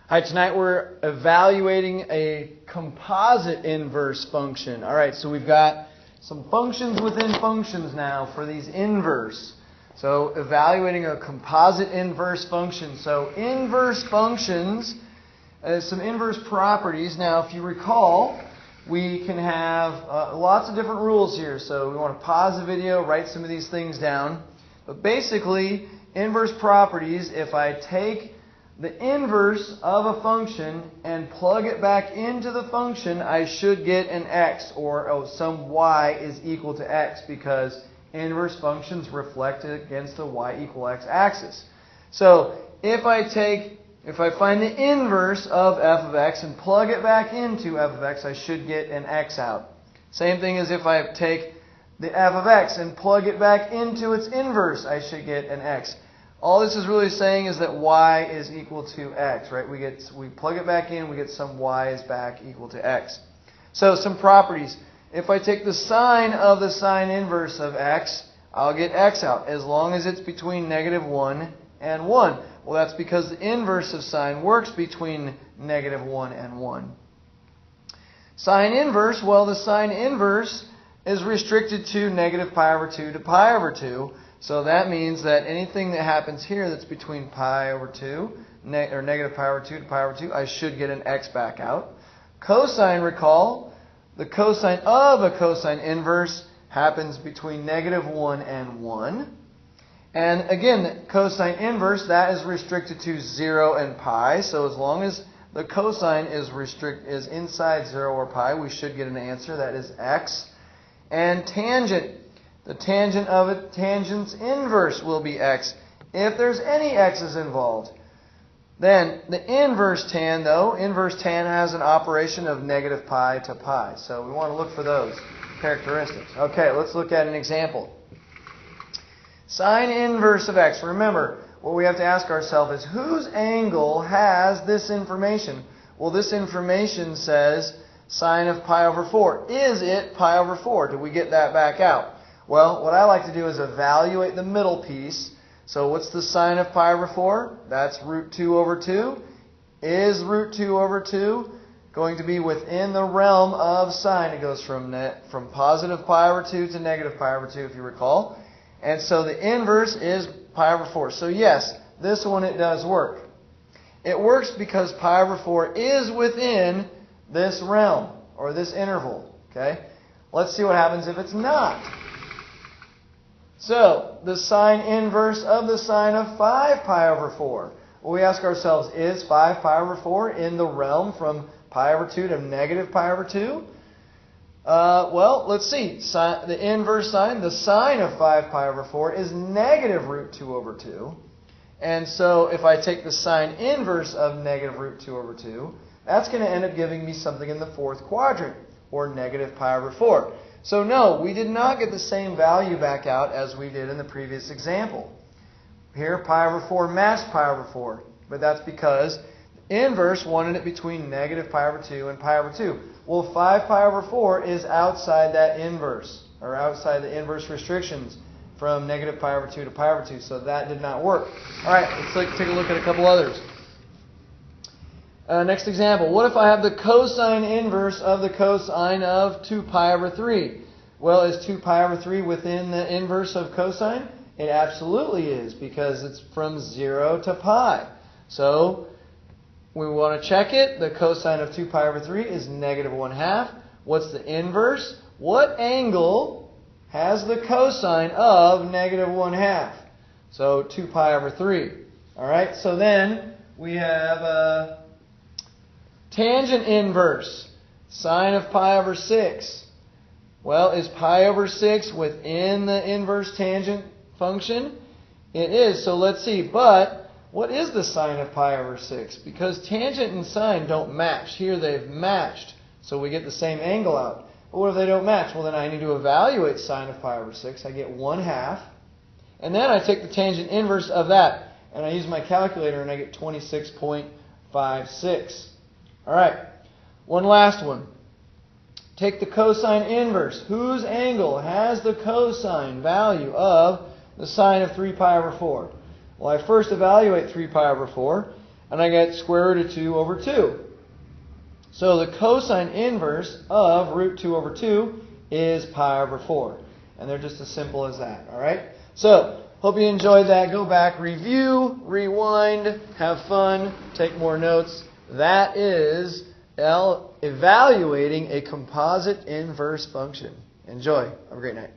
Hi, tonight we're evaluating a composite inverse function. All right, so we've got some functions within functions now for these inverse. So evaluating a composite inverse function. So inverse functions, some inverse properties. Now, if you recall, we can have lots of different rules here. So we want to pause the video, write some of these things down. But basically, inverse properties, if I take the inverse of a function and plug it back into the function, I should get an x, or some y is equal to x, because inverse functions reflect against the y equal x axis. So if I find the inverse of f of x and plug it back into f of x, I should get an x out. Same thing as if I take the f of x and plug it back into its inverse, I should get an x. All this is really saying is that y is equal to x, right? We plug it back in, we get some y is back equal to x. So some properties. If I take the sine of the sine inverse of x, I'll get x out, as long as it's between -1 and 1. Well, that's because the inverse of sine works between -1 and 1. Sine inverse, well, the sine inverse is restricted to -pi/2 to pi/2. So that means that anything that happens here that's between pi/2 or -pi/2 to pi/2, I should get an x back out. Cosine, recall, the cosine of a cosine inverse happens between -1 and 1. And again, the cosine inverse, that is restricted to 0 and pi. So as long as the cosine is inside 0 or pi, we should get an answer. That is x. And tangent. The tangent of a tangent's inverse will be x, if there's any x's involved. Then the inverse tan, though, inverse tan has an operation of -pi to pi. So we want to look for those characteristics. Okay, let's look at an example. Sine inverse of x. Remember, what we have to ask ourselves is, whose angle has this information? Well, this information says sine of pi/4. Is it pi/4? Did we get that back out? Well, what I like to do is evaluate the middle piece. So what's the sine of pi/4? That's √2/2. Is √2/2 going to be within the realm of sine? It goes from positive pi/2 to negative pi/2, if you recall. And so the inverse is pi/4. So yes, this one, it does work. It works because pi/4 is within this realm, or this interval. Okay? Let's see what happens if it's not. So, the sine inverse of the sine of 5pi/4. Well, we ask ourselves, is 5pi/4 in the realm from pi/2 to -pi/2? Well, let's see. The inverse sine, the sine of 5pi/4 is -√2/2. And so, if I take the sine inverse of -√2/2, that's going to end up giving me something in the fourth quadrant, or -pi/4. So no, we did not get the same value back out as we did in the previous example. Here, pi/4 matched pi/4, but that's because the inverse wanted it between -pi/2 and pi/2. Well, 5pi/4 is outside that inverse, or outside the inverse restrictions from -pi/2 to pi/2, so that did not work. All right, let's take a look at a couple others. Next example. What if I have the cosine inverse of the cosine of 2pi/3? Well, is 2pi/3 within the inverse of cosine? It absolutely is, because it's from 0 to pi. So we want to check it. The cosine of 2pi/3 is -1/2. What's the inverse? What angle has the cosine of -1/2? So 2pi/3. All right, so then we have tangent inverse, sine of pi/6. Well, is pi/6 within the inverse tangent function? It is, so let's see. But what is the sine of pi/6? Because tangent and sine don't match. Here they've matched, so we get the same angle out. But what if they don't match? Well, then I need to evaluate sine of pi/6. I get 1/2. And then I take the tangent inverse of that, and I use my calculator, and I get 26.56. All right, one last one. Take the cosine inverse. Whose angle has the cosine value of the sine of 3pi/4? Well, I first evaluate 3pi/4, and I get square root of 2 over 2. So the cosine inverse of root 2 over 2 is pi over 4. And they're just as simple as that. All right? So, hope you enjoyed that. Go back, review, rewind, have fun, take more notes. That is evaluating a composite inverse function. Enjoy. Have a great night.